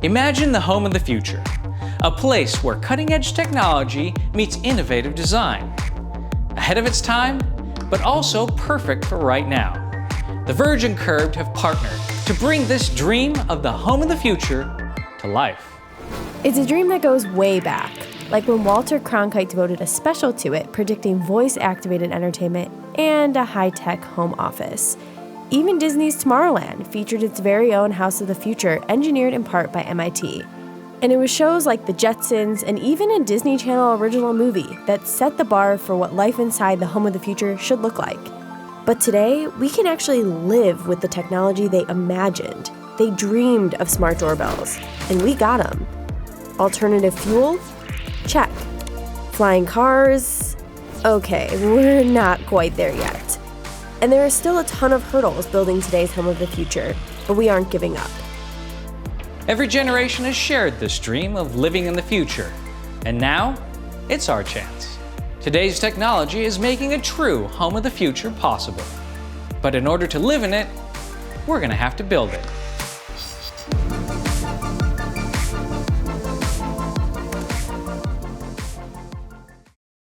Imagine the home of the future, a place where cutting-edge technology meets innovative design. Ahead of its time, but also perfect for right now. The Verge and Curbed have partnered to bring this dream of the home of the future to life. It's a dream that goes way back, like when Walter Cronkite devoted a special to it, predicting voice-activated entertainment and a high-tech home office. Even Disney's Tomorrowland featured its very own House of the Future, engineered in part by MIT. And it was shows like The Jetsons and even a Disney Channel original movie that set the bar for what life inside the home of the future should look like. But today, we can actually live with the technology they imagined. They dreamed of smart doorbells, and we got them. Alternative fuel? Check. Flying cars? Okay, we're not quite there yet. And there are still a ton of hurdles building today's home of the future, but we aren't giving up. Every generation has shared this dream of living in the future, and now it's our chance. Today's technology is making a true home of the future possible. But in order to live in it, we're going to have to build it.